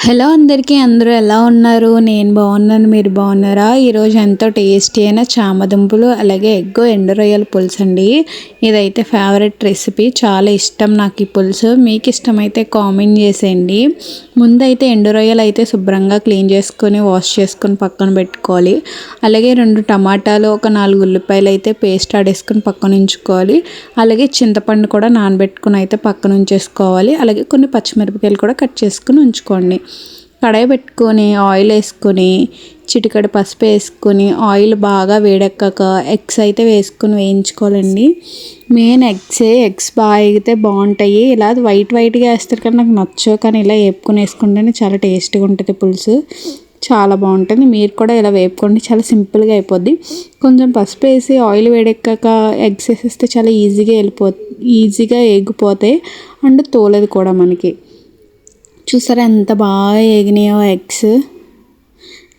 Hello అందరికీ, అందరూ ఎలా ఉన్నారు? నేను బాగున్నాను. మీరు బాగున్నారా? ఈరోజు ఎంతో టేస్టీ అయిన చామదుంపలు అలాగే ఎండు రొయ్యల పులుసు అండి. ఇదైతే ఫేవరెట్ రెసిపీ, చాలా ఇష్టం నాకు ఈ పులుసు. మీకు ఇష్టమైతే కామెంట్ చేసేయండి. ముందైతే ఎండు రొయ్యలు అయితే శుభ్రంగా క్లీన్ చేసుకొని వాష్ చేసుకొని పక్కన పెట్టుకోవాలి. అలాగే 2 టమాటాలు, ఒక 4 ఉల్లిపాయలు అయితే పేస్ట్ ఆడేసుకొని పక్కన ఉంచుకోవాలి. అలాగే చింతపండు కూడా నానబెట్టుకుని అయితే పక్కన ఉంచేసుకోవాలి. అలాగే కొన్ని పచ్చిమిరపకాయలు కూడా కట్ చేసుకుని ఉంచుకోండి. కడాయి పెట్టుకొని ఆయిల్ వేసుకొని చిటికెడు పసుపు వేసుకొని ఆయిల్ బాగా వేడెక్కాక ఎగ్స్ అయితే వేసుకొని వేయించుకోవాలండి. మెయిన్ ఎగ్స్ బాగా వేగితే బాగుంటాయి. ఇలా వైట్గా వేస్తారు కానీ నాకు నచ్చవు, కానీ ఇలా వేపుకొని వేసుకుంటేనే చాలా టేస్టీగా ఉంటుంది పులుసు. చాలా బాగుంటుంది. మీరు కూడా ఇలా వేపుకోండి, చాలా సింపుల్గా అయిపోద్ది. కొంచెం పసుపు వేసి ఆయిల్ వేడెక్కాక ఎగ్స్ వేసేస్తే చాలా ఈజీగా వేగిపోతాయి. అండ్ తోలది కూడా మనకి. చూసారా ఎంత బాగా వేగినాయో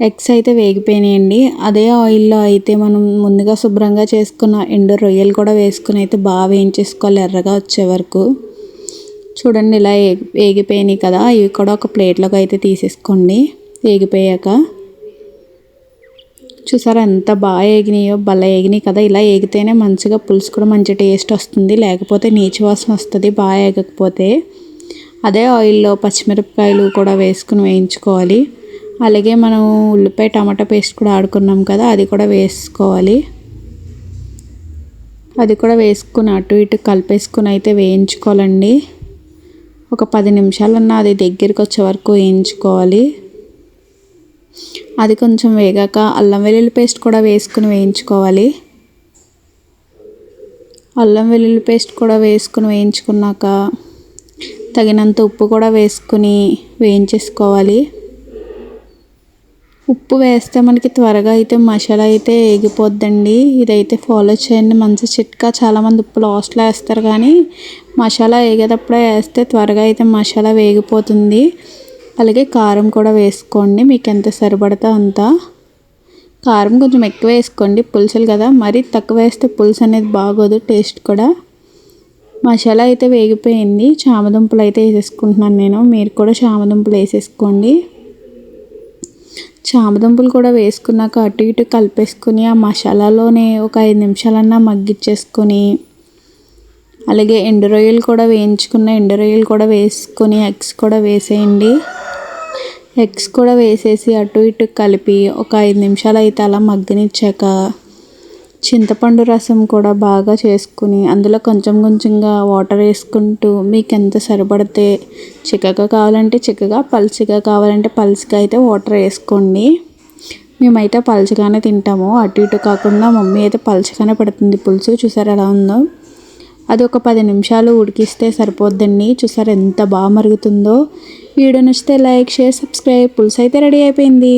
ఎగ్స్ అయితే వేగిపోయినాయండి. అదే ఆయిల్లో అయితే మనం ముందుగా శుభ్రంగా చేసుకున్న ఎండు రొయ్యలు కూడా వేసుకుని అయితే బాగా వేయించేసుకోవాలి ఎర్రగా వచ్చే వరకు. చూడండి ఇలా వేగిపోయినాయి కదా, ఇవి కూడా ఒక ప్లేట్లోకి అయితే తీసేసుకోండి. వేగిపోయాక చూసారా ఎంత బాగా వేగినాయో, భలే వేగినాయి కదా. ఇలా వేగితేనే మంచిగా పులుసు కూడా మంచి టేస్ట్ వస్తుంది, లేకపోతే నీచు వాసన వస్తుంది బాగా వేగకపోతే. అదే ఆయిల్లో పచ్చిమిరపకాయలు కూడా వేసుకుని వేయించుకోవాలి. అలాగే మనం ఉల్లిపాయ టమాటా పేస్ట్ కూడా ఆడుకున్నాం కదా, అది కూడా వేసుకోవాలి. అది కూడా వేసుకుని అటు ఇటు కలిపేసుకుని అయితే వేయించుకోవాలండి. ఒక 10 నిమిషాలన్నా అది దగ్గరికి వచ్చే వరకు వేయించుకోవాలి. అది కొంచెం వేగాక అల్లం వెల్లుల్లి పేస్ట్ కూడా వేసుకుని వేయించుకోవాలి. అల్లం వెల్లుల్లి పేస్ట్ కూడా వేసుకుని వేయించుకున్నాక తగినంత ఉప్పు కూడా వేసుకుని వేయించేసుకోవాలి. ఉప్పు వేస్తే మనకి త్వరగా అయితే మసాలా అయితే వేగిపోద్దండి. ఇదైతే ఫాలో చేయండి, మంచి చిట్కా. చాలామంది ఉప్పు లాస్ట్లో వేస్తారు, కానీ మసాలా వేగేటప్పుడే వేస్తే త్వరగా అయితే మసాలా వేగిపోతుంది. అలాగే కారం కూడా వేసుకోండి, మీకు ఎంత సరిపడితే అంత. కారం కొంచెం ఎక్కువ వేసుకోండి, పులుసులు కదా. మరి తక్కువ వేస్తే పులుసు అనేది బాగోదు, టేస్ట్ కూడా. మసాలా అయితే వేగిపోయింది. చామదుంపలు అయితే వేసేసుకుంటున్నాను నేను. మీరు కూడా చామదుంపలు వేసేసుకోండి. చామదుంపలు కూడా వేసుకున్నాక అటు ఇటు కలిపేసుకుని ఆ మసాలాలోనే ఒక 5 నిమిషాలన్నా మగ్గిచ్చేసుకొని అలాగే ఎండు రొయ్యలు కూడా వేయించుకున్న ఎండు రొయ్యలు కూడా వేసుకొని ఎగ్స్ కూడా వేసేయండి. ఎగ్స్ కూడా వేసేసి అటు ఇటు కలిపి ఒక 5 నిమిషాలు అయితే అలా మగ్గనిచ్చాక చింతపండు రసం కూడా బాగా చేసుకుని అందులో కొంచెంగా వాటర్ వేసుకుంటూ మీకు ఎంత సరిపడితే, చిక్కగా కావాలంటే చిక్కగా, పలుచగా కావాలంటే పలుచగా అయితే వాటర్ వేసుకోండి. మేమైతే పలుచగానే తింటాము, అటు ఇటు కాకుండా. మమ్మీ అయితే పలుచగానే పెడుతుంది పులుసు. చూసారు ఎలా ఉందో. అది ఒక 10 నిమిషాలు ఉడికిస్తే సరిపోద్దండి. చూసారు ఎంత బాగా మరుగుతుందో. వీడియో నచ్చితే లైక్, షేర్, సబ్స్క్రైబ్. పులుసు అయితే రెడీ అయిపోయింది.